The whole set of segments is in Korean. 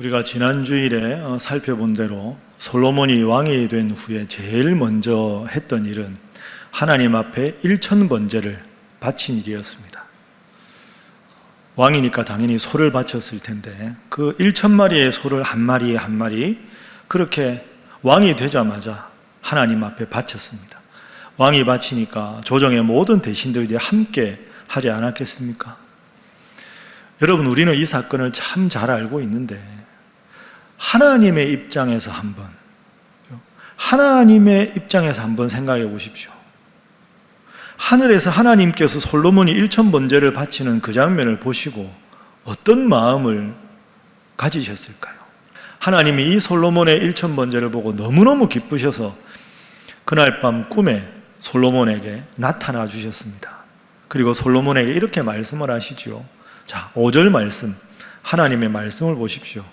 우리가 지난 주일에 살펴본 대로 솔로몬이 왕이 된 후에 제일 먼저 했던 일은 하나님 앞에 1000번제를 바친 일이었습니다. 왕이니까 당연히 소를 바쳤을 텐데 그 1000마리의 소를 한 마리 한 마리 그렇게 왕이 되자마자 하나님 앞에 바쳤습니다. 왕이 바치니까 조정의 모든 대신들이 함께 하지 않았겠습니까? 여러분, 우리는 이 사건을 참 잘 알고 있는데 하나님의 입장에서 한번 생각해 보십시오. 하늘에서 하나님께서 솔로몬이 1000번제를 바치는 그 장면을 보시고 어떤 마음을 가지셨을까요? 하나님이 이 솔로몬의 1000번제를 보고 너무너무 기쁘셔서 그날 밤 꿈에 솔로몬에게 나타나 주셨습니다. 그리고 솔로몬에게 이렇게 말씀을 하시죠. 자, 5절 말씀, 하나님의 말씀을 보십시오.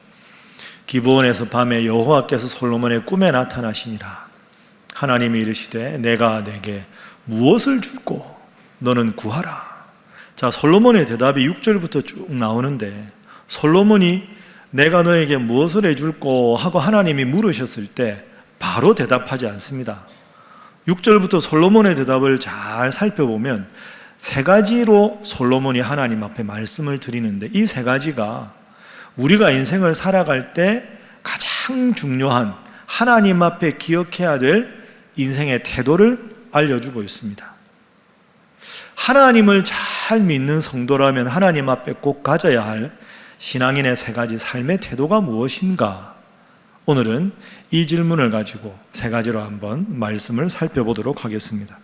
기브온에서 밤에 여호와께서 솔로몬의 꿈에 나타나시니라. 하나님이 이르시되 내가 내게 무엇을 줄꼬 너는 구하라. 자, 솔로몬의 대답이 6절부터 쭉 나오는데 솔로몬이 내가 너에게 무엇을 해줄꼬 하고 하나님이 물으셨을 때 바로 대답하지 않습니다. 6절부터 솔로몬의 대답을 잘 살펴보면 세 가지로 솔로몬이 하나님 앞에 말씀을 드리는데 이 세 가지가 우리가 인생을 살아갈 때 가장 중요한 하나님 앞에 기억해야 될 인생의 태도를 알려주고 있습니다. 하나님을 잘 믿는 성도라면 하나님 앞에 꼭 가져야 할 신앙인의 세 가지 삶의 태도가 무엇인가? 오늘은 이 질문을 가지고 세 가지로 한번 말씀을 살펴보도록 하겠습니다.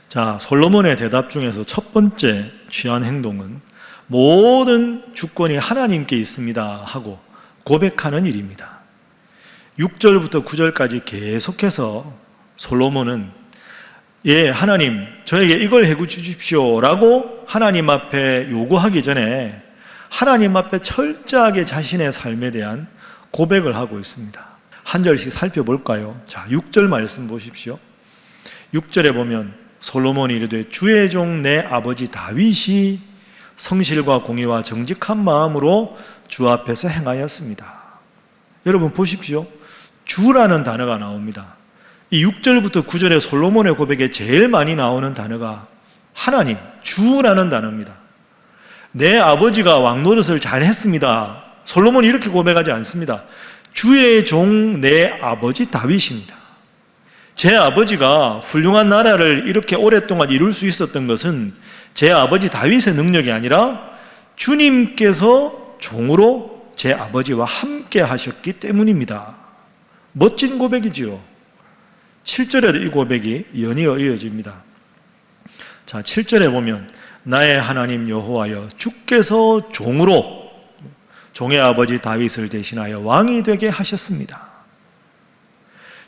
자, 솔로몬의 대답 중에서 첫 번째 취한 행동은 모든 주권이 하나님께 있습니다 하고 고백하는 일입니다. 6절부터 9절까지 계속해서 솔로몬은 하나님 저에게 이걸 해구 주십시오 라고 하나님 앞에 요구하기 전에 하나님 앞에 철저하게 자신의 삶에 대한 고백을 하고 있습니다. 한 절씩 살펴볼까요? 자, 6절 말씀 보십시오. 6절에 보면 솔로몬이 이르되 주의 종 내 아버지 다윗이 성실과 공의와 정직한 마음으로 주 앞에서 행하였습니다. 여러분 보십시오. 주라는 단어가 나옵니다. 이 6절부터 9절의 솔로몬의 고백에 제일 많이 나오는 단어가 하나님, 주라는 단어입니다. 내 아버지가 왕노릇을 잘 했습니다. 솔로몬이 이렇게 고백하지 않습니다. 주의 종 내 아버지 다윗입니다. 제 아버지가 훌륭한 나라를 이렇게 오랫동안 이룰 수 있었던 것은 제 아버지 다윗의 능력이 아니라 주님께서 종으로 제 아버지와 함께 하셨기 때문입니다. 멋진 고백이지요. 7절에도 이 고백이 연이어 이어집니다. 자, 7절에 보면 나의 하나님 여호와여 주께서 종으로 종의 아버지 다윗을 대신하여 왕이 되게 하셨습니다.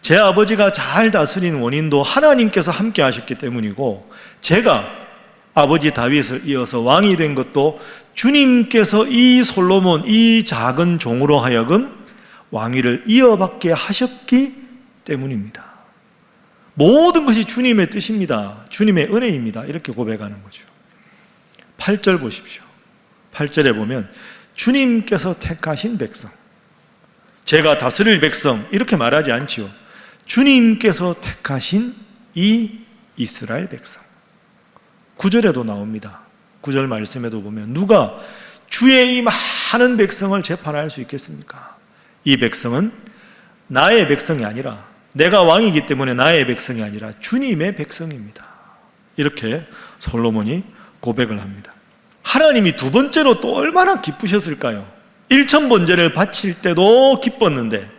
제 아버지가 잘 다스린 원인도 하나님께서 함께 하셨기 때문이고 제가 아버지 다윗을 이어서 왕이 된 것도 주님께서 이 솔로몬, 이 작은 종으로 하여금 왕위를 이어받게 하셨기 때문입니다. 모든 것이 주님의 뜻입니다. 주님의 은혜입니다. 이렇게 고백하는 거죠. 8절 보십시오. 8절에 보면 주님께서 택하신 백성, 제가 다스릴 백성 이렇게 말하지 않지요. 주님께서 택하신 이 이스라엘 백성. 9절에도 나옵니다. 9절 말씀에도 보면 누가 주의 이 많은 백성을 재판할 수 있겠습니까? 이 백성은 나의 백성이 아니라 내가 왕이기 때문에 나의 백성이 아니라 주님의 백성입니다. 이렇게 솔로몬이 고백을 합니다. 하나님이 두 번째로 또 얼마나 기쁘셨을까요? 1000번제를 바칠 때도 기뻤는데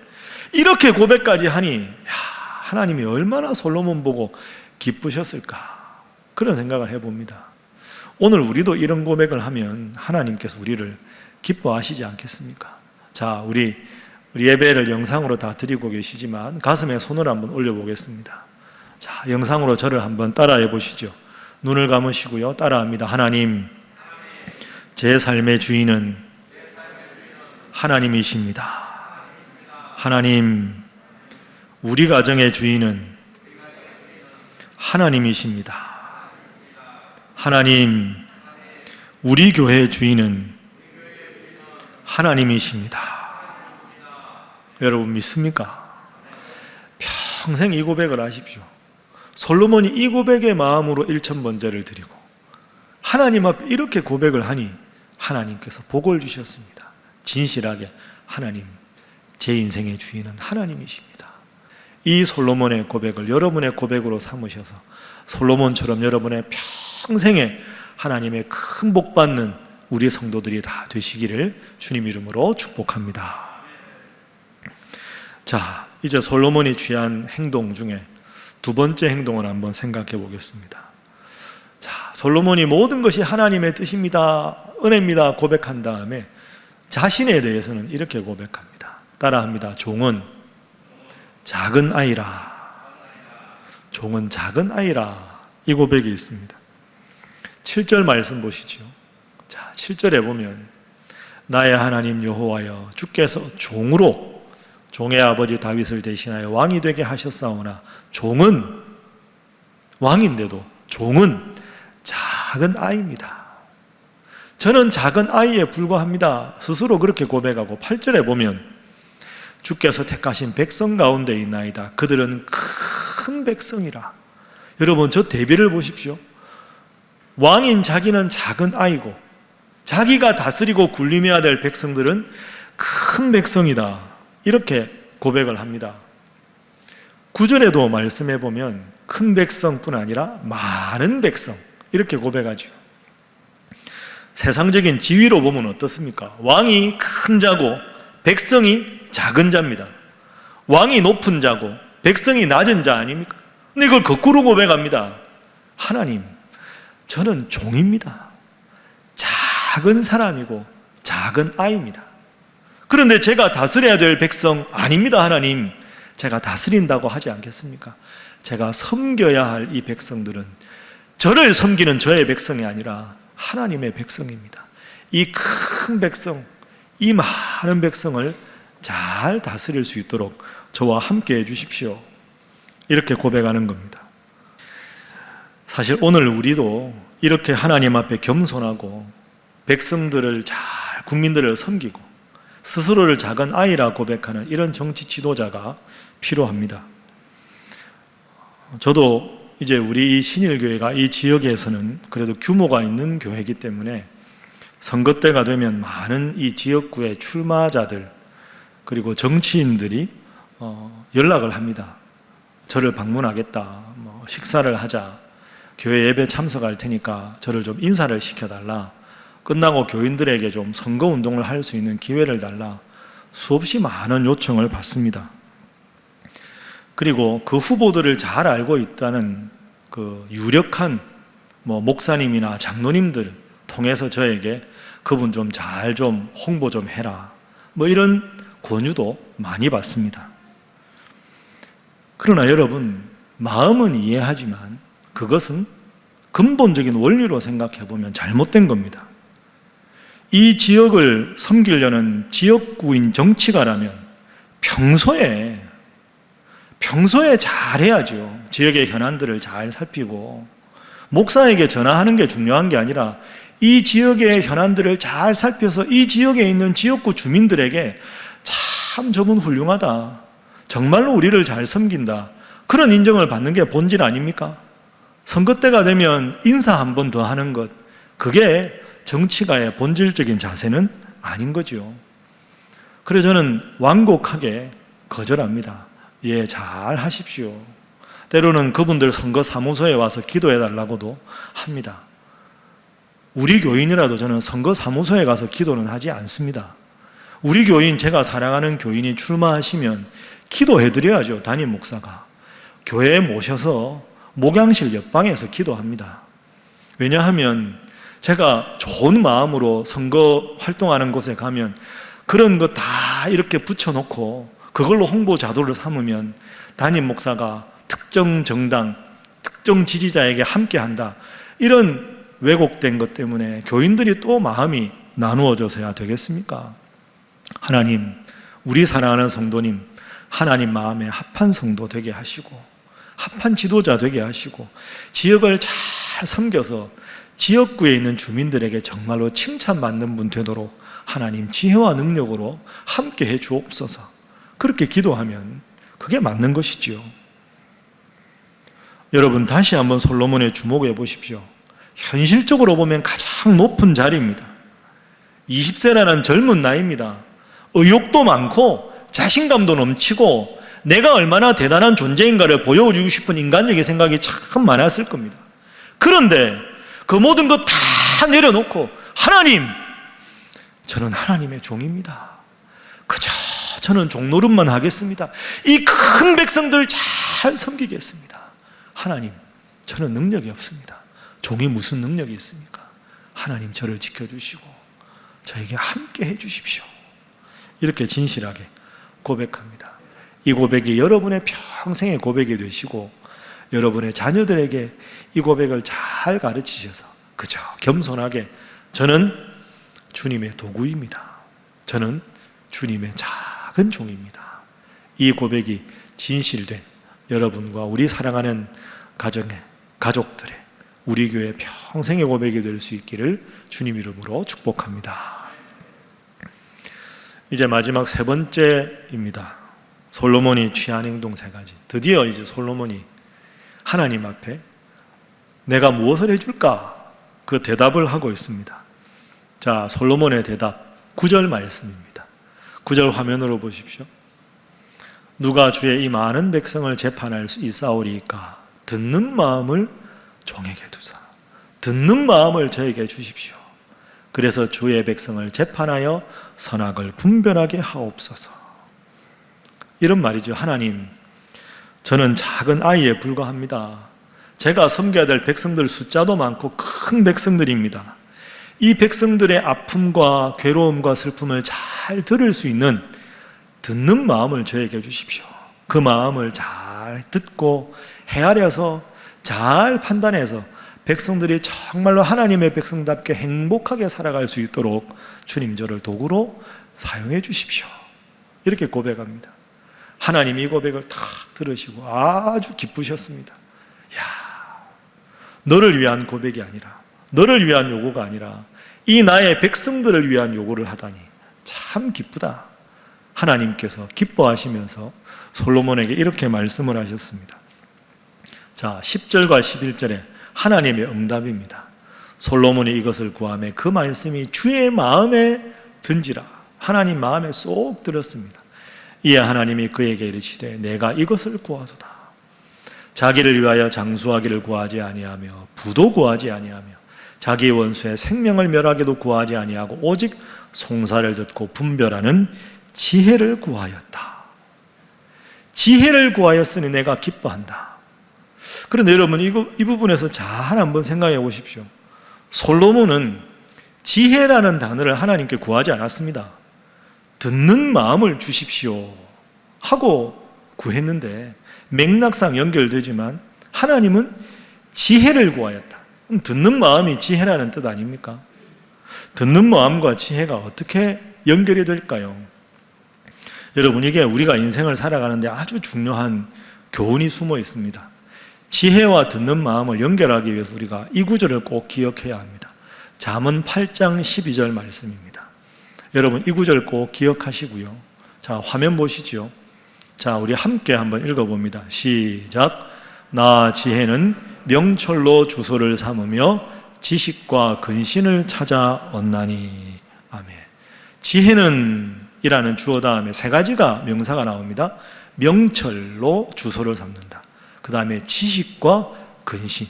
이렇게 고백까지 하니 하나님이 얼마나 솔로몬 보고 기쁘셨을까? 그런 생각을 해봅니다. 오늘 우리도 이런 고백을 하면 하나님께서 우리를 기뻐하시지 않겠습니까? 자, 우리 예배를 영상으로 다 드리고 계시지만 가슴에 손을 한번 올려보겠습니다. 자, 영상으로 저를 한번 따라해 보시죠. 눈을 감으시고요. 따라합니다. 하나님, 제 삶의 주인은 하나님이십니다. 하나님, 우리 가정의 주인은 하나님이십니다. 하나님, 우리 교회의 주인은 하나님이십니다. 여러분 믿습니까? 평생 이 고백을 하십시오. 솔로몬이 이 고백의 마음으로 일천번제를 드리고 하나님 앞에 이렇게 고백을 하니 하나님께서 복을 주셨습니다. 진실하게 하나님, 제 인생의 주인은 하나님이십니다. 이 솔로몬의 고백을 여러분의 고백으로 삼으셔서 솔로몬처럼 여러분의 평생에 하나님의 큰 복 받는 우리 성도들이 다 되시기를 주님 이름으로 축복합니다. 자, 이제 솔로몬이 취한 행동 중에 두 번째 행동을 한번 생각해 보겠습니다. 자, 솔로몬이 모든 것이 하나님의 뜻입니다, 은혜입니다 고백한 다음에 자신에 대해서는 이렇게 고백합니다. 따라합니다. 종은 작은 아이라. 종은 작은 아이라. 이 고백이 있습니다. 7절 말씀 보시죠. 자, 7절에 보면 나의 하나님 여호와여 주께서 종으로 종의 아버지 다윗을 대신하여 왕이 되게 하셨사오나 종은 왕인데도 종은 작은 아이입니다. 저는 작은 아이에 불과합니다. 스스로 그렇게 고백하고 8절에 보면 주께서 택하신 백성 가운데 있나이다. 그들은 큰 백성이라. 여러분 저 대비를 보십시오. 왕인 자기는 작은 아이고 자기가 다스리고 군림해야 될 백성들은 큰 백성이다. 이렇게 고백을 합니다. 9절에도 말씀해 보면 큰 백성뿐 아니라 많은 백성 이렇게 고백하죠. 세상적인 지위로 보면 어떻습니까? 왕이 큰 자고 백성이 작은 자입니다. 왕이 높은 자고 백성이 낮은 자 아닙니까? 근데 이걸 거꾸로 고백합니다. 하나님, 저는 종입니다. 작은 사람이고 작은 아이입니다. 그런데 제가 다스려야 될 백성 아닙니다. 하나님, 제가 다스린다고 하지 않겠습니까? 제가 섬겨야 할 이 백성들은 저를 섬기는 저의 백성이 아니라 하나님의 백성입니다. 이 큰 백성, 이 많은 백성을 잘 다스릴 수 있도록 저와 함께 해주십시오. 이렇게 고백하는 겁니다. 사실 오늘 우리도 이렇게 하나님 앞에 겸손하고 백성들을 잘, 국민들을 섬기고 스스로를 작은 아이라 고백하는 이런 정치 지도자가 필요합니다. 저도 이제 우리 이 신일교회가 이 지역에서는 그래도 규모가 있는 교회이기 때문에 선거 때가 되면 많은 이 지역구의 출마자들 그리고 정치인들이 연락을 합니다. 저를 방문하겠다, 식사를 하자, 교회 예배 참석할 테니까 저를 좀 인사를 시켜달라, 끝나고 교인들에게 좀 선거운동을 할 수 있는 기회를 달라, 수없이 많은 요청을 받습니다. 그리고 그 후보들을 잘 알고 있다는 그 유력한 목사님이나 장로님들 통해서 저에게 그분 좀 잘 좀 홍보 좀 해라, 이런 권유도 많이 받습니다. 그러나 여러분, 마음은 이해하지만 그것은 근본적인 원리로 생각해 보면 잘못된 겁니다. 이 지역을 섬기려는 지역구인 정치가라면 평소에 잘해야죠. 지역의 현안들을 잘 살피고 목사에게 전화하는 게 중요한 게 아니라 이 지역의 현안들을 잘 살펴서 이 지역에 있는 지역구 주민들에게 참 저분 훌륭하다, 정말로 우리를 잘 섬긴다, 그런 인정을 받는 게 본질 아닙니까? 선거 때가 되면 인사 한 번 더 하는 것, 그게 정치가의 본질적인 자세는 아닌 거죠. 그래서 저는 완곡하게 거절합니다. 예, 잘 하십시오. 때로는 그분들 선거 사무소에 와서 기도해 달라고도 합니다. 우리 교인이라도 저는 선거 사무소에 가서 기도는 하지 않습니다. 우리 교인, 제가 사랑하는 교인이 출마하시면 기도해 드려야죠. 담임 목사가 교회에 모셔서 목양실 옆방에서 기도합니다. 왜냐하면 제가 좋은 마음으로 선거 활동하는 곳에 가면 그런 거 다 이렇게 붙여놓고 그걸로 홍보 자료를 삼으면 담임 목사가 특정 정당, 특정 지지자에게 함께한다, 이런 왜곡된 것 때문에 교인들이 또 마음이 나누어져서야 되겠습니까? 하나님, 우리 사랑하는 성도님, 하나님 마음에 합한 성도 되게 하시고 합한 지도자 되게 하시고 지역을 잘 섬겨서 지역구에 있는 주민들에게 정말로 칭찬받는 분 되도록 하나님 지혜와 능력으로 함께 해 주옵소서. 그렇게 기도하면 그게 맞는 것이지요. 여러분, 다시 한번 솔로몬에 주목해 보십시오. 현실적으로 보면 가장 높은 자리입니다. 20세라는 젊은 나이입니다. 의욕도 많고 자신감도 넘치고 내가 얼마나 대단한 존재인가를 보여주고 싶은 인간적인 생각이 참 많았을 겁니다. 그런데 그 모든 것 다 내려놓고 하나님, 저는 하나님의 종입니다. 그저 저는 종노릇만 하겠습니다. 이 큰 백성들 잘 섬기겠습니다. 하나님, 저는 능력이 없습니다. 종이 무슨 능력이 있습니까? 하나님, 저를 지켜주시고 저에게 함께 해주십시오. 이렇게 진실하게 고백합니다. 이 고백이 여러분의 평생의 고백이 되시고 여러분의 자녀들에게 이 고백을 잘 가르치셔서 그저 겸손하게 저는 주님의 도구입니다. 저는 주님의 작은 종입니다. 이 고백이 진실된 여러분과 우리 사랑하는 가정의 가족들의 우리 교회 평생의 고백이 될 수 있기를 주님 이름으로 축복합니다. 이제 마지막 세 번째입니다. 솔로몬이 취한 행동 세 가지. 드디어 이제 솔로몬이 하나님 앞에 내가 무엇을 해줄까? 그 대답을 하고 있습니다. 자, 솔로몬의 대답 9절 말씀입니다. 9절 화면으로 보십시오. 누가 주의 이 많은 백성을 재판할 수 있사오리이까? 듣는 마음을 종에게 두사. 듣는 마음을 저에게 주십시오. 그래서 주의 백성을 재판하여 선악을 분별하게 하옵소서. 이런 말이죠. 하나님, 저는 작은 아이에 불과합니다. 제가 섬겨야 될 백성들 숫자도 많고 큰 백성들입니다. 이 백성들의 아픔과 괴로움과 슬픔을 잘 들을 수 있는 듣는 마음을 저에게 주십시오. 그 마음을 잘 듣고 헤아려서 잘 판단해서 백성들이 정말로 하나님의 백성답게 행복하게 살아갈 수 있도록 주님 저를 도구로 사용해 주십시오. 이렇게 고백합니다. 하나님 이 고백을 탁 들으시고 아주 기쁘셨습니다. 야, 너를 위한 고백이 아니라, 너를 위한 요구가 아니라 이 나의 백성들을 위한 요구를 하다니 참 기쁘다. 하나님께서 기뻐하시면서 솔로몬에게 이렇게 말씀을 하셨습니다. 자, 10절과 11절에 하나님의 응답입니다. 솔로몬이 이것을 구하매 그 말씀이 주의 마음에 든지라. 하나님 마음에 쏙 들었습니다. 이에 하나님이 그에게 이르시되 내가 이것을 구하도다. 자기를 위하여 장수하기를 구하지 아니하며 부도 구하지 아니하며 자기의 원수의 생명을 멸하기도 구하지 아니하고 오직 송사를 듣고 분별하는 지혜를 구하였다. 지혜를 구하였으니 내가 기뻐한다. 그런데 여러분 이 부분에서 잘 한번 생각해 보십시오. 솔로몬은 지혜라는 단어를 하나님께 구하지 않았습니다. 듣는 마음을 주십시오 하고 구했는데 맥락상 연결되지만 하나님은 지혜를 구하였다. 그럼 듣는 마음이 지혜라는 뜻 아닙니까? 듣는 마음과 지혜가 어떻게 연결이 될까요? 여러분, 이게 우리가 인생을 살아가는데 아주 중요한 교훈이 숨어 있습니다. 지혜와 듣는 마음을 연결하기 위해서 우리가 이 구절을 꼭 기억해야 합니다. 잠언 8장 12절 말씀입니다. 여러분 이 구절 꼭 기억하시고요. 자, 화면 보시죠. 자, 우리 함께 한번 읽어봅니다. 시작. 나 지혜는 명철로 주소를 삼으며 지식과 근신을 찾아 얻나니. 아멘. 지혜는 이라는 주어 다음에 세 가지가 명사가 나옵니다. 명철로 주소를 삼는다. 그 다음에 지식과 근신.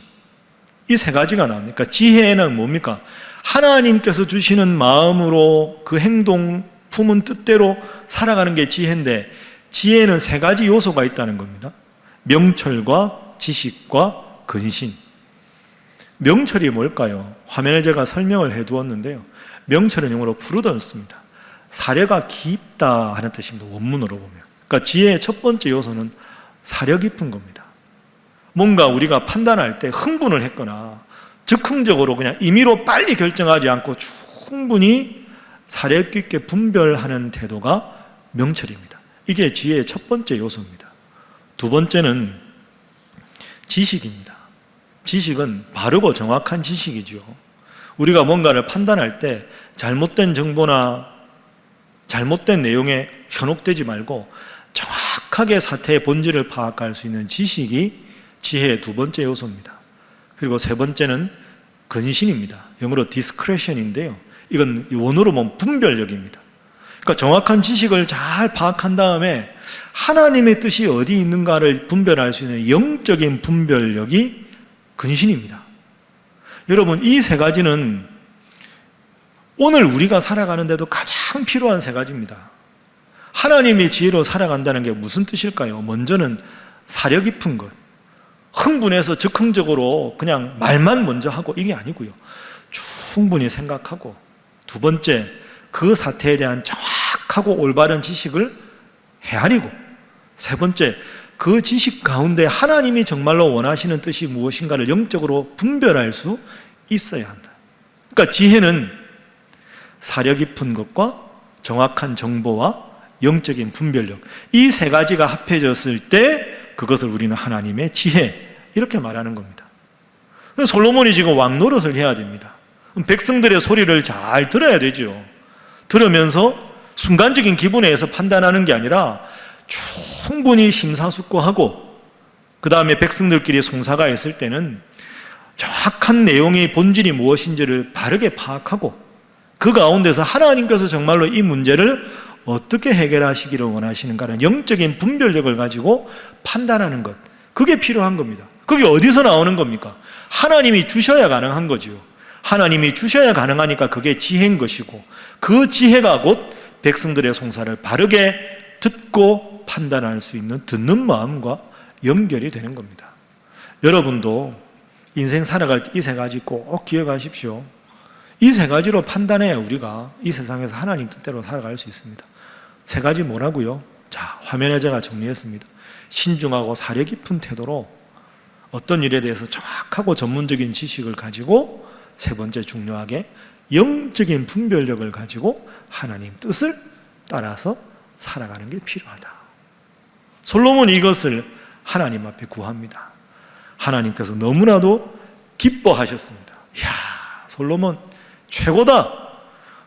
이 세 가지가 나옵니까? 지혜는 뭡니까? 하나님께서 주시는 마음으로 그 행동, 품은 뜻대로 살아가는 게 지혜인데 지혜는 세 가지 요소가 있다는 겁니다. 명철과 지식과 근신. 명철이 뭘까요? 화면에 제가 설명을 해두었는데요. 명철은 영어로 프루던스입니다. 사려가 깊다 하는 뜻입니다. 원문으로 보면. 그러니까 지혜의 첫 번째 요소는 사려 깊은 겁니다. 뭔가 우리가 판단할 때 흥분을 했거나 즉흥적으로 그냥 임의로 빨리 결정하지 않고 충분히 사려 깊게 분별하는 태도가 명철입니다. 이게 지혜의 첫 번째 요소입니다. 두 번째는 지식입니다. 지식은 바르고 정확한 지식이죠. 우리가 뭔가를 판단할 때 잘못된 정보나 잘못된 내용에 현혹되지 말고 정확하게 사태의 본질을 파악할 수 있는 지식이 지혜의 두 번째 요소입니다. 그리고 세 번째는 근신입니다. 영어로 discretion인데요. 이건 원어로 보면 분별력입니다. 그러니까 정확한 지식을 잘 파악한 다음에 하나님의 뜻이 어디 있는가를 분별할 수 있는 영적인 분별력이 근신입니다. 여러분, 이 세 가지는 오늘 우리가 살아가는데도 가장 필요한 세 가지입니다. 하나님의 지혜로 살아간다는 게 무슨 뜻일까요? 먼저는 사려 깊은 것, 흥분해서 즉흥적으로 그냥 말만 먼저 하고 이게 아니고요. 충분히 생각하고, 두 번째, 그 사태에 대한 정확하고 올바른 지식을 헤아리고, 세 번째, 그 지식 가운데 하나님이 정말로 원하시는 뜻이 무엇인가를 영적으로 분별할 수 있어야 한다. 그러니까 지혜는 사려 깊은 것과 정확한 정보와 영적인 분별력, 이 세 가지가 합해졌을 때 그것을 우리는 하나님의 지혜, 이렇게 말하는 겁니다. 솔로몬이 지금 왕 노릇을 해야 됩니다. 백성들의 소리를 잘 들어야 되죠. 들으면서 순간적인 기분에 의해서 판단하는 게 아니라 충분히 심사숙고하고, 그 다음에 백성들끼리 송사가 있을 때는 정확한 내용의 본질이 무엇인지를 바르게 파악하고, 그 가운데서 하나님께서 정말로 이 문제를 어떻게 해결하시기를 원하시는가라는 영적인 분별력을 가지고 판단하는 것, 그게 필요한 겁니다. 그게 어디서 나오는 겁니까? 하나님이 주셔야 가능한 거죠. 하나님이 주셔야 가능하니까 그게 지혜인 것이고, 그 지혜가 곧 백성들의 송사를 바르게 듣고 판단할 수 있는 듣는 마음과 연결이 되는 겁니다. 여러분도 인생 살아갈 때 이 세 가지 꼭 기억하십시오. 이 세 가지로 판단해야 우리가 이 세상에서 하나님 뜻대로 살아갈 수 있습니다. 세 가지 뭐라고요? 자, 화면에 제가 정리했습니다. 신중하고 사려 깊은 태도로 어떤 일에 대해서 정확하고 전문적인 지식을 가지고, 세 번째 중요하게 영적인 분별력을 가지고 하나님 뜻을 따라서 살아가는 게 필요하다. 솔로몬이 이것을 하나님 앞에 구합니다. 하나님께서 너무나도 기뻐하셨습니다. 이야, 솔로몬 최고다.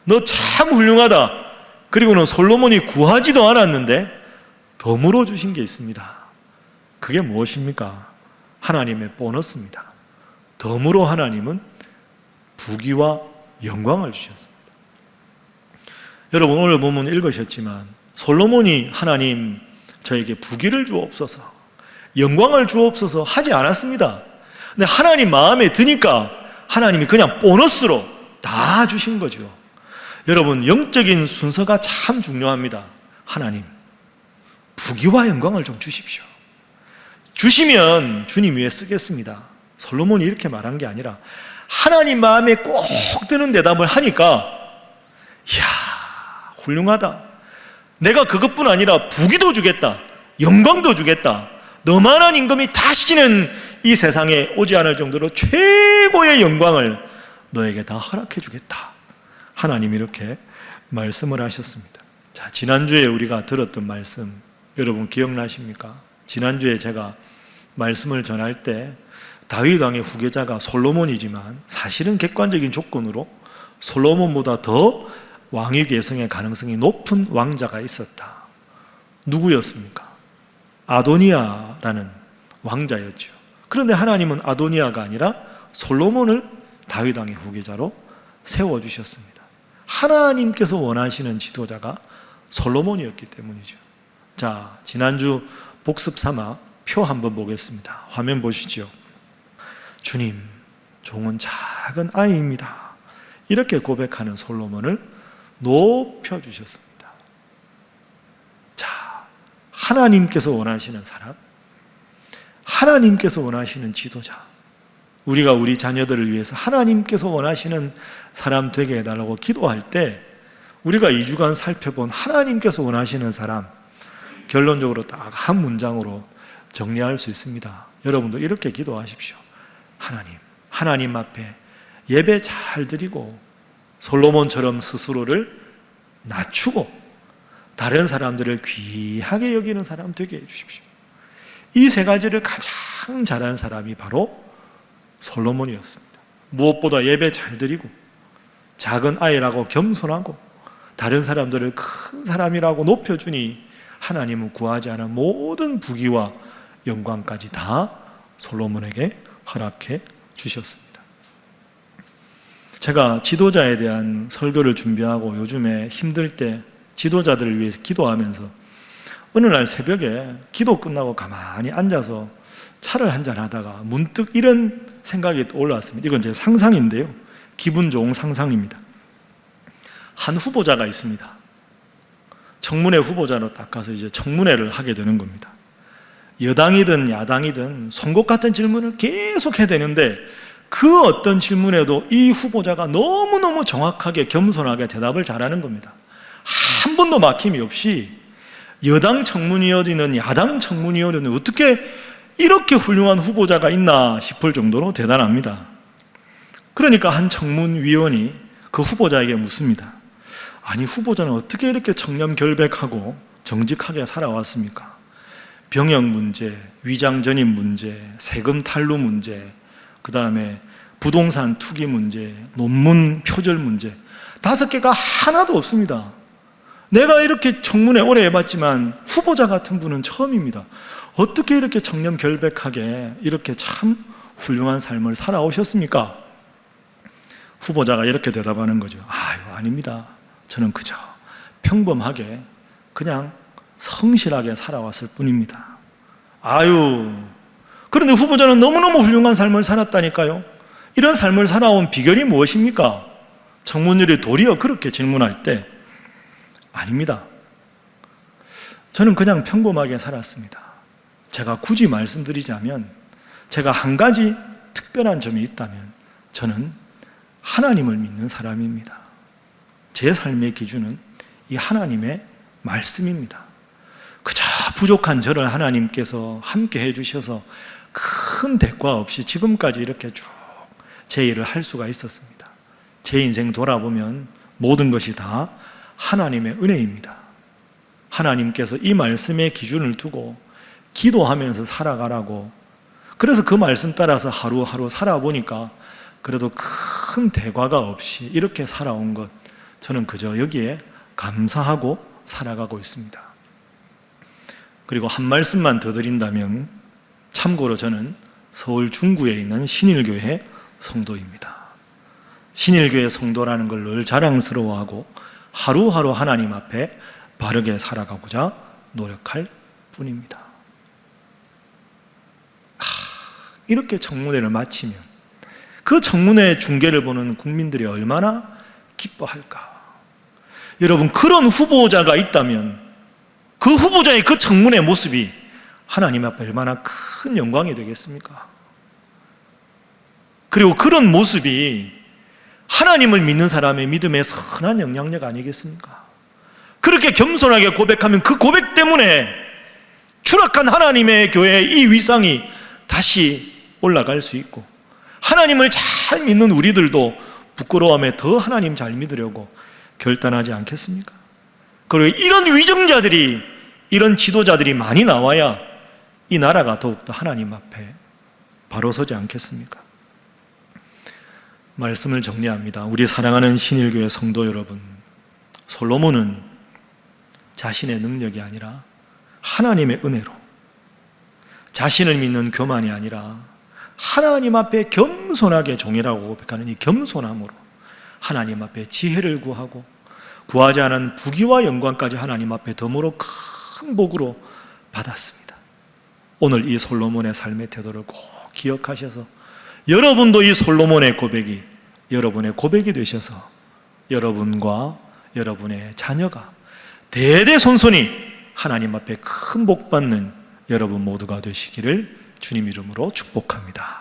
너 참 훌륭하다. 그리고는 솔로몬이 구하지도 않았는데 덤으로 주신 게 있습니다. 그게 무엇입니까? 하나님의 보너스입니다. 덤으로 하나님은 부귀와 영광을 주셨습니다. 여러분, 오늘 본문 읽으셨지만 솔로몬이 하나님 저에게 부귀를 주옵소서, 영광을 주옵소서 하지 않았습니다. 근데 하나님 마음에 드니까 하나님이 그냥 보너스로 다 주신 거죠. 여러분, 영적인 순서가 참 중요합니다. 하나님, 부귀와 영광을 좀 주십시오. 주시면 주님 위에 쓰겠습니다. 솔로몬이 이렇게 말한 게 아니라 하나님 마음에 꼭 드는 대답을 하니까, 이야, 훌륭하다. 내가 그것뿐 아니라 부귀도 주겠다. 영광도 주겠다. 너만한 임금이 다시는 이 세상에 오지 않을 정도로 최고의 영광을 너에게 다 허락해 주겠다. 하나님이 이렇게 말씀을 하셨습니다. 자, 지난주에 우리가 들었던 말씀 여러분 기억나십니까? 지난주에 제가 말씀을 전할 때 다윗 왕의 후계자가 솔로몬이지만 사실은 객관적인 조건으로 솔로몬보다 더 왕위 계승의 가능성이 높은 왕자가 있었다. 누구였습니까? 아도니아라는 왕자였죠. 그런데 하나님은 아도니아가 아니라 솔로몬을 다윗 왕의 후계자로 세워주셨습니다. 하나님께서 원하시는 지도자가 솔로몬이었기 때문이죠. 자, 지난주 복습 삼아 표 한번 보겠습니다. 화면 보시죠. 주님, 종은 작은 아이입니다. 이렇게 고백하는 솔로몬을 높여주셨습니다. 자, 하나님께서 원하시는 사람, 하나님께서 원하시는 지도자, 우리가 우리 자녀들을 위해서 하나님께서 원하시는 사람 되게 해달라고 기도할 때 우리가 2주간 살펴본 하나님께서 원하시는 사람, 결론적으로 딱 한 문장으로 정리할 수 있습니다. 여러분도 이렇게 기도하십시오. 하나님 앞에 예배 잘 드리고 솔로몬처럼 스스로를 낮추고 다른 사람들을 귀하게 여기는 사람 되게 해주십시오. 이 세 가지를 가장 잘한 사람이 바로 솔로몬이었습니다. 무엇보다 예배 잘 드리고 작은 아이라고 겸손하고 다른 사람들을 큰 사람이라고 높여주니 하나님은 구하지 않은 모든 부귀와 영광까지 다 솔로몬에게 허락해 주셨습니다. 제가 지도자에 대한 설교를 준비하고 요즘에 힘들 때 지도자들을 위해서 기도하면서 어느 날 새벽에 기도 끝나고 가만히 앉아서 차를 한잔 하다가 문득 이런 생각이 올라왔습니다. 이건 제 상상인데요. 기분 좋은 상상입니다. 한 후보자가 있습니다. 청문회 후보자로 딱 가서 이제 청문회를 하게 되는 겁니다. 여당이든 야당이든 송곳 같은 질문을 계속 해야 되는데 그 어떤 질문에도 이 후보자가 너무너무 정확하게 겸손하게 대답을 잘하는 겁니다. 한 번도 막힘이 없이 여당 청문위원이든 야당 청문위원이든 어떻게 이렇게 훌륭한 후보자가 있나 싶을 정도로 대단합니다. 그러니까 한 청문위원이 그 후보자에게 묻습니다. 아니, 후보자는 어떻게 이렇게 청렴결백하고 정직하게 살아왔습니까? 병역 문제, 위장 전입 문제, 세금 탈루 문제, 그 다음에 부동산 투기 문제, 논문 표절 문제 5개가 하나도 없습니다. 내가 이렇게 청문회 오래 해봤지만 후보자 같은 분은 처음입니다. 어떻게 이렇게 청렴결백하게 이렇게 참 훌륭한 삶을 살아오셨습니까? 후보자가 이렇게 대답하는 거죠. 아닙니다. 저는 그저 평범하게 그냥 성실하게 살아왔을 뿐입니다. 그런데 후보자는 너무너무 훌륭한 삶을 살았다니까요. 이런 삶을 살아온 비결이 무엇입니까? 청문위원이 도리어 그렇게 질문할 때 아닙니다. 저는 그냥 평범하게 살았습니다. 제가 굳이 말씀드리자면 제가 한 가지 특별한 점이 있다면 저는 하나님을 믿는 사람입니다. 제 삶의 기준은 이 하나님의 말씀입니다. 그저 부족한 저를 하나님께서 함께 해주셔서 큰 대가 없이 지금까지 이렇게 쭉 제 일을 할 수가 있었습니다. 제 인생 돌아보면 모든 것이 다 하나님의 은혜입니다. 하나님께서 이 말씀의 기준을 두고 기도하면서 살아가라고, 그래서 그 말씀 따라서 하루하루 살아보니까 그래도 큰 대가가 없이 이렇게 살아온 것, 저는 그저 여기에 감사하고 살아가고 있습니다. 그리고 한 말씀만 더 드린다면, 참고로 저는 서울 중구에 있는 신일교회 성도입니다. 신일교회 성도라는 걸 늘 자랑스러워하고 하루하루 하나님 앞에 바르게 살아가고자 노력할 뿐입니다. 이렇게 청문회를 마치면 그 청문회 중계를 보는 국민들이 얼마나 기뻐할까. 여러분, 그런 후보자가 있다면 그 후보자의 그 청문회 모습이 하나님 앞에 얼마나 큰 영광이 되겠습니까? 그리고 그런 모습이 하나님을 믿는 사람의 믿음에 선한 영향력 아니겠습니까? 그렇게 겸손하게 고백하면 그 고백 때문에 추락한 하나님의 교회의 이 위상이 다시 올라갈 수 있고, 하나님을 잘 믿는 우리들도 부끄러움에 더 하나님 잘 믿으려고 결단하지 않겠습니까? 그리고 이런 위정자들이, 이런 지도자들이 많이 나와야 이 나라가 더욱더 하나님 앞에 바로 서지 않겠습니까? 말씀을 정리합니다. 우리 사랑하는 신일교회 성도 여러분, 솔로몬은 자신의 능력이 아니라 하나님의 은혜로, 자신을 믿는 교만이 아니라 하나님 앞에 겸손하게 종이라고 고백하는 이 겸손함으로 하나님 앞에 지혜를 구하고, 구하지 않은 부귀와 영광까지 하나님 앞에 덤으로 큰 복으로 받았습니다. 오늘 이 솔로몬의 삶의 태도를 꼭 기억하셔서 여러분도 이 솔로몬의 고백이 여러분의 고백이 되셔서 여러분과 여러분의 자녀가 대대손손이 하나님 앞에 큰 복 받는 여러분 모두가 되시기를 주님 이름으로 축복합니다.